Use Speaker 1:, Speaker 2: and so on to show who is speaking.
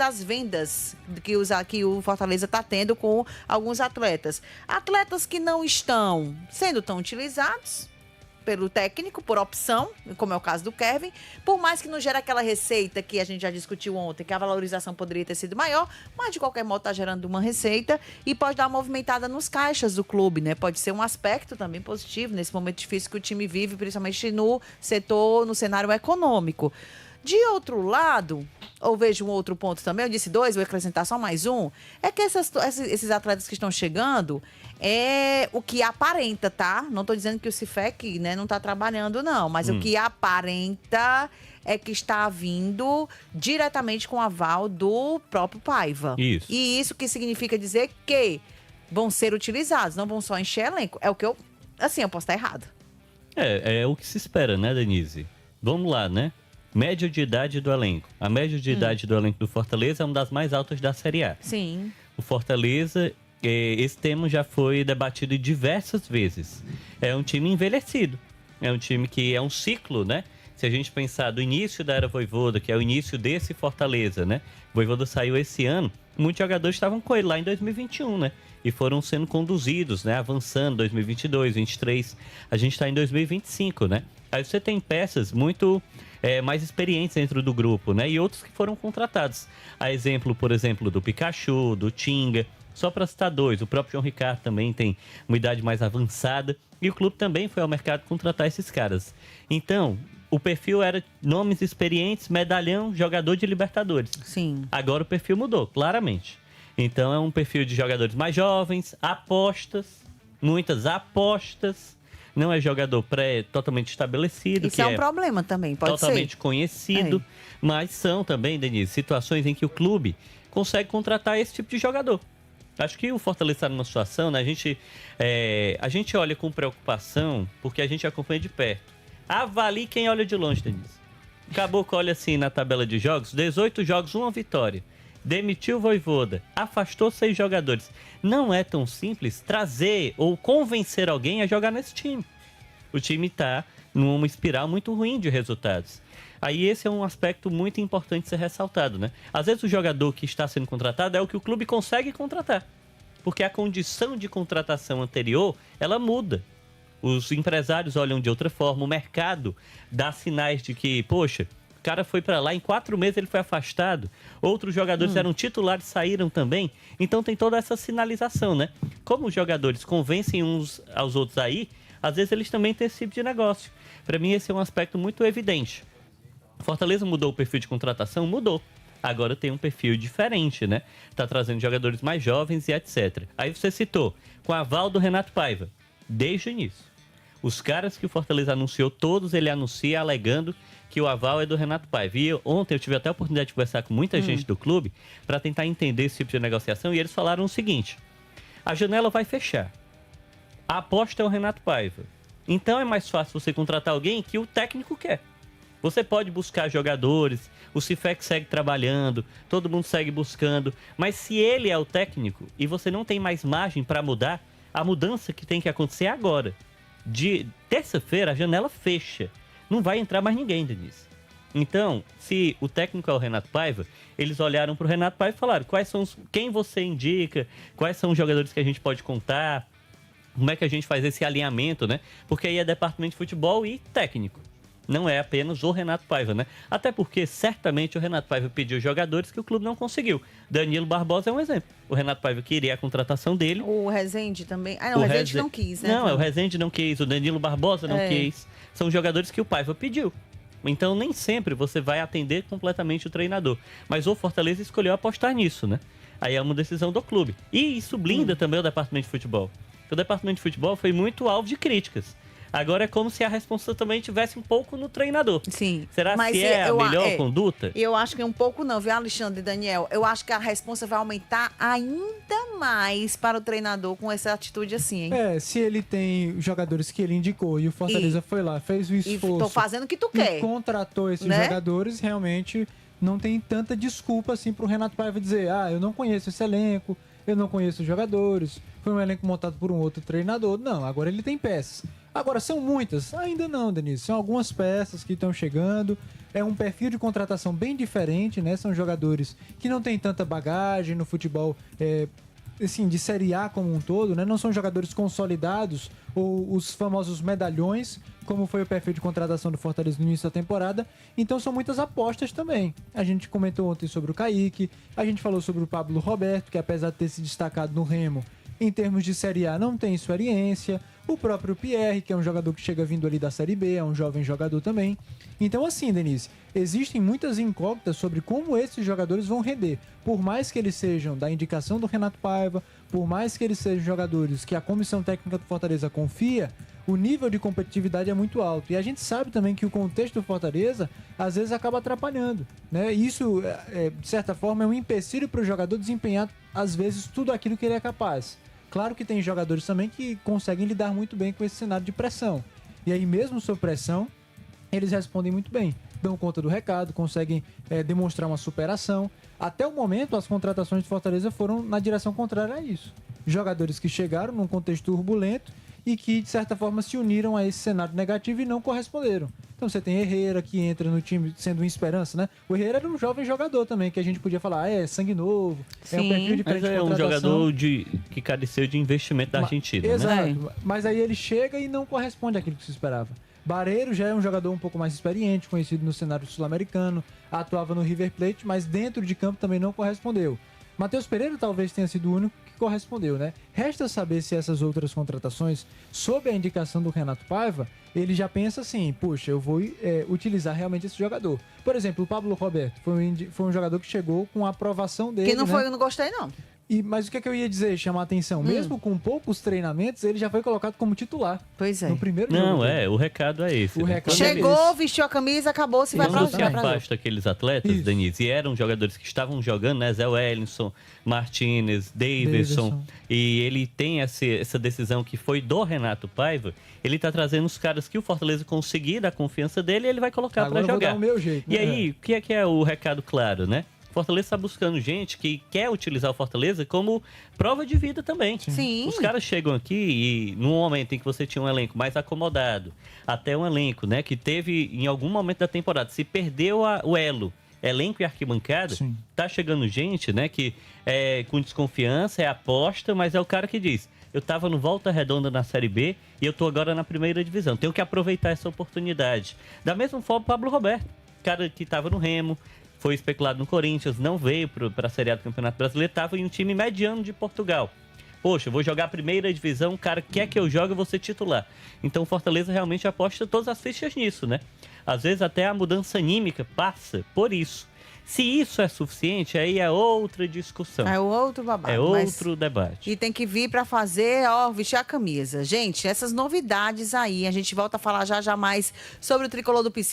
Speaker 1: das vendas que o Fortaleza está tendo com alguns atletas. Atletas que não estão sendo tão utilizados pelo técnico, por opção, como é o caso do Kevin, por mais que não gere aquela receita que a gente já discutiu ontem, que a valorização poderia ter sido maior, mas de qualquer modo está gerando uma receita e pode dar uma movimentada nos caixas do clube, né? Pode ser um aspecto também positivo nesse momento difícil que o time vive, principalmente no cenário econômico. De outro lado, ou vejo um outro ponto também, eu disse 2, vou acrescentar só mais um, é que esses atletas que estão chegando, é o que aparenta, tá? Não estou dizendo que o Cifec, né, não está trabalhando, não, mas o que aparenta é que está vindo diretamente com o aval do próprio Paiva.
Speaker 2: Isso.
Speaker 1: E isso que significa dizer que vão ser utilizados, não vão só encher elenco. É o que eu posso estar errado.
Speaker 2: É o que se espera, né, Denise? Vamos lá, né? Média de idade do elenco. A média de idade do elenco do Fortaleza é uma das mais altas da Série A.
Speaker 1: Sim.
Speaker 2: O Fortaleza, esse tema já foi debatido diversas vezes. É um time envelhecido. É um time que é um ciclo, né? Se a gente pensar do início da era Vojvoda, que é o início desse Fortaleza, né? O Vojvoda saiu esse ano, muitos jogadores estavam com ele lá em 2021, né? E foram sendo conduzidos, né? Avançando 2022, 2023. A gente está em 2025, né? Aí você tem peças muito mais experientes dentro do grupo, né? E outros que foram contratados. A exemplo, por exemplo, do Pikachu, do Tinga. Só para citar 2, o próprio João Ricardo também tem uma idade mais avançada. E o clube também foi ao mercado contratar esses caras. Então, o perfil era nomes experientes, medalhão, jogador de Libertadores.
Speaker 1: Sim.
Speaker 2: Agora o perfil mudou, claramente. Então é um perfil de jogadores mais jovens, muitas apostas. Não é jogador totalmente estabelecido.
Speaker 1: Isso é um problema também, pode ser.
Speaker 2: Totalmente conhecido. Mas são também, Denise, situações em que o clube consegue contratar esse tipo de jogador. Acho que o Fortaleza está numa situação, né? A gente olha com preocupação porque a gente acompanha de perto. Avalie quem olha de longe, Denise. O Caboclo olha assim na tabela de jogos, 18 jogos, 1 vitória. Demitiu o Vojvoda, afastou 6 jogadores. Não é tão simples trazer ou convencer alguém a jogar nesse time. O time está numa espiral muito ruim de resultados. Aí esse é um aspecto muito importante de ser ressaltado, né? Às vezes o jogador que está sendo contratado é o que o clube consegue contratar. Porque a condição de contratação anterior, ela muda. Os empresários olham de outra forma, o mercado dá sinais de que, poxa, o cara foi para lá, em 4 meses ele foi afastado. Outros jogadores eram titulares, saíram também. Então tem toda essa sinalização, né? Como os jogadores convencem uns aos outros aí, às vezes eles também têm esse tipo de negócio. Para mim esse é um aspecto muito evidente. Fortaleza mudou o perfil de contratação? Mudou. Agora tem um perfil diferente, né? Tá trazendo jogadores mais jovens e etc. Aí você citou, com a aval do Renato Paiva, desde o início. Os caras que o Fortaleza anunciou, todos ele anuncia alegando que o aval é do Renato Paiva. E ontem eu tive até a oportunidade de conversar com muita gente do clube para tentar entender esse tipo de negociação e eles falaram o seguinte: a janela vai fechar. A aposta é o Renato Paiva. Então é mais fácil você contratar alguém que o técnico quer. Você pode buscar jogadores, o Cifec segue trabalhando, todo mundo segue buscando, mas se ele é o técnico e você não tem mais margem para mudar, a mudança que tem que acontecer é agora. De terça-feira a janela fecha. Não vai entrar mais ninguém, Denise. Então, se o técnico é o Renato Paiva, eles olharam para o Renato Paiva e falaram quem você indica, quais são os jogadores que a gente pode contar, como é que a gente faz esse alinhamento, né? Porque aí é departamento de futebol e técnico. Não é apenas o Renato Paiva, né? Até porque, certamente, o Renato Paiva pediu jogadores que o clube não conseguiu. Danilo Barbosa é um exemplo. O Renato Paiva queria a contratação dele.
Speaker 1: O Rezende também. Ah, não, o Rezende não quis, né?
Speaker 2: Não, o Rezende não quis, o Danilo Barbosa não quis. São jogadores que o Paiva pediu. Então, nem sempre você vai atender completamente o treinador. Mas o Fortaleza escolheu apostar nisso, né? Aí é uma decisão do clube. E isso blinda também o departamento de futebol. O departamento de futebol foi muito alvo de críticas. Agora é como se a responsabilidade também tivesse um pouco no treinador.
Speaker 1: Sim.
Speaker 2: Será que é a melhor conduta?
Speaker 1: Eu acho que um pouco não, viu, Alexandre e Daniel? Eu acho que a responsabilidade vai aumentar ainda mais para o treinador com essa atitude assim, hein?
Speaker 3: Se ele tem jogadores que ele indicou e o Fortaleza foi lá, fez o esforço.
Speaker 1: E tô fazendo o que tu quer.
Speaker 3: E contratou esses jogadores, realmente não tem tanta desculpa assim pro Renato Paiva dizer, eu não conheço esse elenco, eu não conheço os jogadores, foi um elenco montado por um outro treinador. Não, agora ele tem peças. Agora, são muitas? Ainda não, Denise. São algumas peças que estão chegando. É um perfil de contratação bem diferente, né? São jogadores que não têm tanta bagagem no futebol, assim, de Série A como um todo, né? Não são jogadores consolidados ou os famosos medalhões, como foi o perfil de contratação do Fortaleza no início da temporada. Então são muitas apostas também. A gente comentou ontem sobre o Kaique, a gente falou sobre o Pablo Roberto, que apesar de ter se destacado no Remo, em termos de Série A não tem experiência. O próprio Pierre, que é um jogador que chega vindo ali da Série B, é um jovem jogador também. Então assim, Denise, existem muitas incógnitas sobre como esses jogadores vão render. Por mais que eles sejam da indicação do Renato Paiva, por mais que eles sejam jogadores que a comissão técnica do Fortaleza confia, o nível de competitividade é muito alto. E a gente sabe também que o contexto do Fortaleza, às vezes, acaba atrapalhando, né? Isso, de certa forma, é um empecilho para o jogador desempenhar, às vezes, tudo aquilo que ele é capaz. Claro que tem jogadores também que conseguem lidar muito bem com esse cenário de pressão. E aí, mesmo sob pressão, eles respondem muito bem. Dão conta do recado, conseguem demonstrar uma superação. Até o momento, as contratações de Fortaleza foram na direção contrária a isso. Jogadores que chegaram num contexto turbulento e que, de certa forma, se uniram a esse cenário negativo e não corresponderam. Então você tem Herrera, que entra no time sendo uma esperança, né? O Herrera era um jovem jogador também, que a gente podia falar, é sangue novo,
Speaker 1: Sim.
Speaker 3: é um perfil diferente de
Speaker 2: contratação. É um jogador que careceu de investimento da Argentina,
Speaker 3: exato,
Speaker 2: né?
Speaker 3: Mas aí ele chega e não corresponde àquilo que se esperava. Barreiro já é um jogador um pouco mais experiente, conhecido no cenário sul-americano, atuava no River Plate, mas dentro de campo também não correspondeu. Matheus Pereira talvez tenha sido o único que correspondeu, né? Resta saber se essas outras contratações, sob a indicação do Renato Paiva, ele já pensa assim, puxa, eu vou utilizar realmente esse jogador. Por exemplo, o Pablo Roberto foi um jogador que chegou com a aprovação dele,
Speaker 1: Que não
Speaker 3: né?
Speaker 1: foi, eu não gostei, não.
Speaker 3: Mas o que eu ia dizer, chamar a atenção, mesmo com poucos treinamentos, ele já foi colocado como titular.
Speaker 1: Pois é.
Speaker 3: No primeiro jogo.
Speaker 2: Não,
Speaker 3: dele.
Speaker 2: o recado é esse.
Speaker 3: O
Speaker 2: né?
Speaker 3: recado
Speaker 1: Chegou, vestiu a camisa, acabou, se vai pra
Speaker 2: Quando se
Speaker 1: jogo.
Speaker 2: afasta aqueles atletas,
Speaker 3: Isso.
Speaker 2: Denise, e eram jogadores que estavam jogando, né? Zé Wellington, Martinez, Davidson, e ele tem essa decisão que foi do Renato Paiva, ele tá trazendo os caras que o Fortaleza conseguir da confiança dele e ele vai colocar
Speaker 3: Agora
Speaker 2: para
Speaker 3: eu vou
Speaker 2: jogar.
Speaker 3: dar o meu jeito,
Speaker 2: E
Speaker 3: né?
Speaker 2: aí, o que é o recado claro, né? O Fortaleza está buscando gente que quer utilizar o Fortaleza como prova de vida também.
Speaker 1: Sim.
Speaker 2: Os caras chegam aqui e num momento em que você tinha um elenco mais acomodado, até um elenco, né, que teve em algum momento da temporada, se perdeu o elo, elenco e arquibancada,
Speaker 3: Sim.
Speaker 2: tá chegando gente, né, que é com desconfiança, é aposta, mas é o cara que diz, eu tava no Volta Redonda na Série B e eu tô agora na primeira divisão, tenho que aproveitar essa oportunidade. Da mesma forma, o Pablo Roberto, cara que tava no Remo, foi especulado no Corinthians, não veio para a Série A do Campeonato Brasileiro, estava em um time mediano de Portugal. Poxa, eu vou jogar a primeira divisão, o cara quer que eu jogue, eu vou ser titular. Então o Fortaleza realmente aposta todas as fichas nisso, né? Às vezes até a mudança anímica passa por isso. Se isso é suficiente, aí é outra discussão.
Speaker 1: É outro babado.
Speaker 2: É outro debate.
Speaker 1: E tem que vir pra fazer, vestir a camisa. Gente, essas novidades aí, a gente volta a falar já mais sobre o Tricolor do PC.